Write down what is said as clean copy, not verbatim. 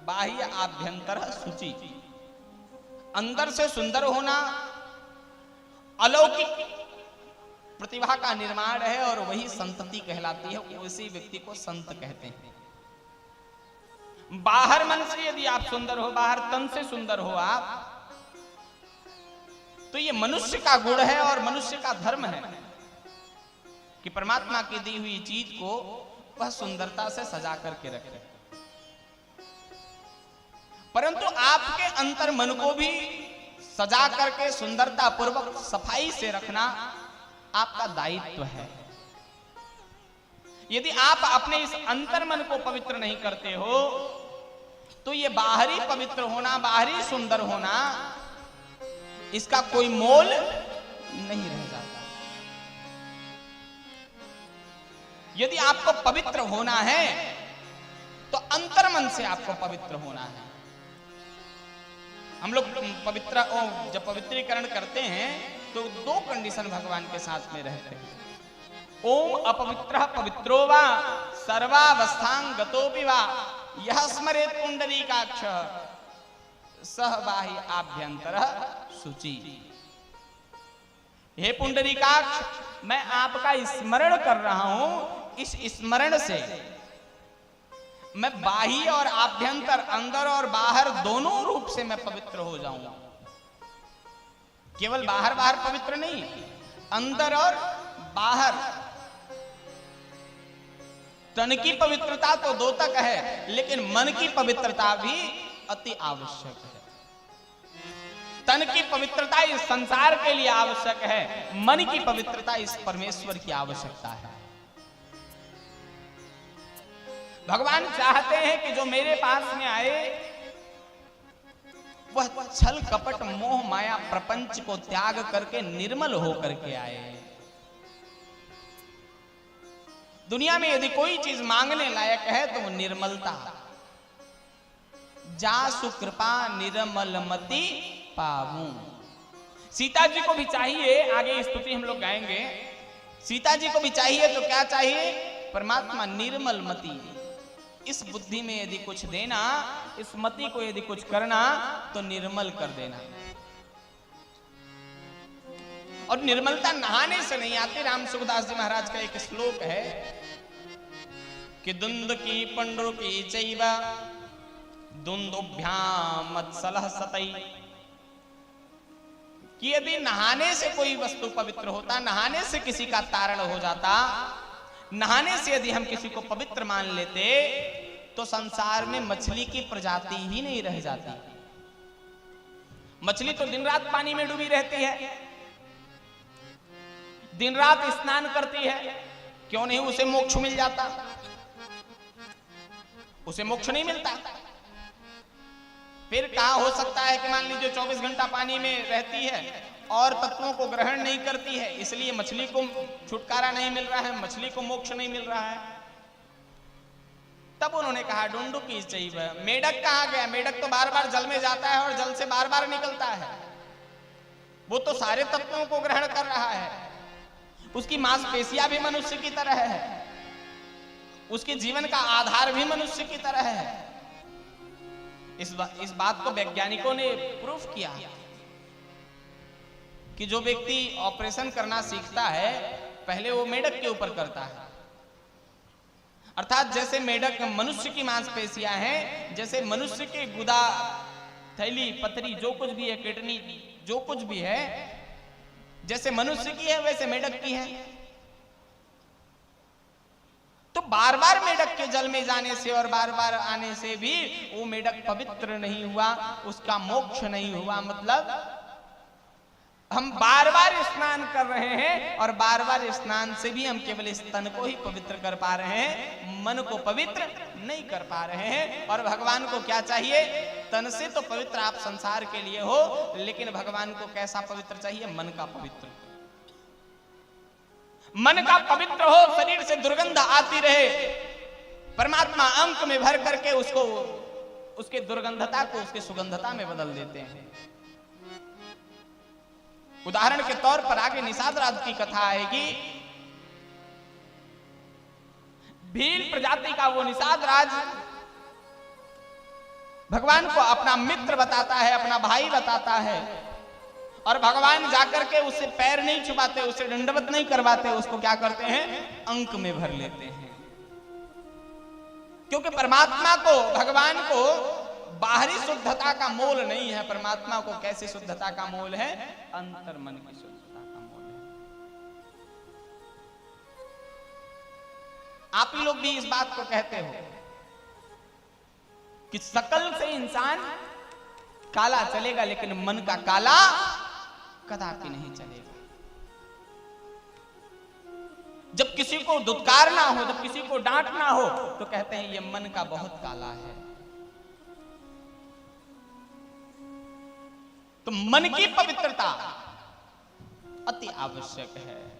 बाह्य आभ्यंतर शुचि, अंदर से सुंदर होना अलौकिक प्रतिभा का निर्माण है और वही संतति कहलाती है। उसी व्यक्ति को संत कहते हैं। बाहर मन से यदि आप सुंदर हो, बाहर तन से सुंदर हो आप, तो ये मनुष्य का गुण है और मनुष्य का धर्म है कि परमात्मा की दी हुई चीज को वह सुंदरता से सजा करके रखे। परंतु आपके अंतर मन को भी सजा करके सुंदरता पूर्वक सफाई से रखना आपका दायित्व है। यदि आप अपने इस अंतर मन को पवित्र नहीं करते हो तो ये बाहरी पवित्र होना, बाहरी सुंदर होना, इसका कोई मोल नहीं रह जाता। यदि आपको पवित्र होना है तो अंतर मन से आपको पवित्र होना है। हम लोग जब पवित्रीकरण करते हैं तो दो कंडीशन भगवान के साथ में रहते हैं। ओम अपवित्रः पवित्रो वा सर्वावस्थां गतोपि वा यह स्मरेत् पुंडरीकाक्ष सह बाह्य आभ्यंतरः शुचि। हे पुंडरीकाक्ष, मैं आपका स्मरण कर रहा हूं। इस स्मरण से मैं बाह्य और आभ्यंतर, अंदर और बाहर दोनों रूप से मैं पवित्र हो जाऊंगा। केवल बाहर बाहर पवित्र नहीं, अंदर और बाहर। तन की पवित्रता तो दो तक है, लेकिन मन की पवित्रता भी अति आवश्यक है। तन की पवित्रता इस संसार के लिए आवश्यक है, मन की पवित्रता इस परमेश्वर की आवश्यकता है। भगवान चाहते हैं कि जो मेरे पास में आए वह छल कपट मोह माया प्रपंच को त्याग करके निर्मल होकर के आए। दुनिया में यदि कोई चीज मांगने लायक है तो वो निर्मलता। जासु कृपा निर्मल मति पाऊं। सीता जी को भी चाहिए, आगे स्तुति हम लोग गाएंगे, सीता जी को भी चाहिए तो क्या चाहिए? परमात्मा निर्मल मति। इस बुद्धि में यदि कुछ देना, इस मति को यदि कुछ करना तो निर्मल कर देना। और निर्मलता नहाने से नहीं आती। राम सुखदास जी महाराज का एक श्लोक है कि दुंद की पंडु की चैवा दुंदुभ्याम मत्सलः सतई, कि यदि नहाने से कोई वस्तु पवित्र होता, नहाने से किसी का तारण हो जाता, नहाने से यदि हम किसी को पवित्र मान लेते तो संसार में मछली की प्रजाति ही नहीं रह जाती। मछली तो दिन रात पानी में डूबी रहती है, दिन रात स्नान करती है, क्यों नहीं उसे मोक्ष मिल जाता? उसे मोक्ष नहीं मिलता। फिर कहां हो सकता है कि मान लीजिए 24 घंटा पानी में रहती है और तत्वों को ग्रहण नहीं करती है, इसलिए मछली को छुटकारा नहीं मिल रहा है, मछली को मोक्ष नहीं मिल रहा है। तब उन्होंने कहा डुंडुकी चाहिए। मेढक कहां गया? मेढक तो बार बार जल में जाता है और जल से बार बार निकलता है, वो तो सारे तत्वों को ग्रहण कर रहा है। उसकी मांसपेशियां भी मनुष्य की तरह है, उसके जीवन का आधार भी मनुष्य की तरह है। इस बात को वैज्ञानिकों ने प्रूफ किया कि जो व्यक्ति ऑपरेशन करना सीखता है पहले वो मेढक के ऊपर करता है। अर्थात जैसे मेढक मनुष्य की मांसपेशियां हैं, जैसे मनुष्य के गुदा, थैली, पथरी, जो कुछ भी है, किडनी, जो कुछ भी है, जैसे मनुष्य की है वैसे मेढक की है। तो बार बार मेढक के जल में जाने से और बार बार आने से भी वो मेढक पवित्र नहीं हुआ, उसका मोक्ष नहीं हुआ। मतलब हम बार बार स्नान कर रहे हैं और बार बार स्नान से भी हम केवल इस तन को ही पवित्र कर पा रहे हैं, मन को पवित्र नहीं कर पा रहे हैं। और भगवान को क्या चाहिए? तन से तो पवित्र आप संसार के लिए हो, लेकिन भगवान को कैसा पवित्र चाहिए? मन का पवित्र। मन का पवित्र हो, शरीर से दुर्गंध आती रहे, परमात्मा अंक में भर करके उसको, उसके दुर्गंधता को उसके सुगंधता में बदल देते हैं। उदाहरण के तौर पर आगे निषाद राज की कथा आएगी। भील प्रजाति का वो निषाद राज भगवान को अपना मित्र बताता है, अपना भाई बताता है, और भगवान जाकर के उससे पैर नहीं छुपाते, उससे दंडवत नहीं करवाते, उसको क्या करते हैं, अंक में भर लेते हैं। क्योंकि परमात्मा को, भगवान को बाहरी शुद्धता का मोल नहीं है। परमात्मा को कैसी शुद्धता का मोल है, अंतर मन की शुद्धता का मोल है। आप ही लोग भी इस बात को कहते हो कि शकल से इंसान काला चलेगा, लेकिन मन का काला कदापि नहीं चलेगा। जब किसी को दुत्कारना हो, जब किसी को डांटना हो, तो कहते हैं ये मन का बहुत काला है। तो मन की पवित्रता अति आवश्यक है।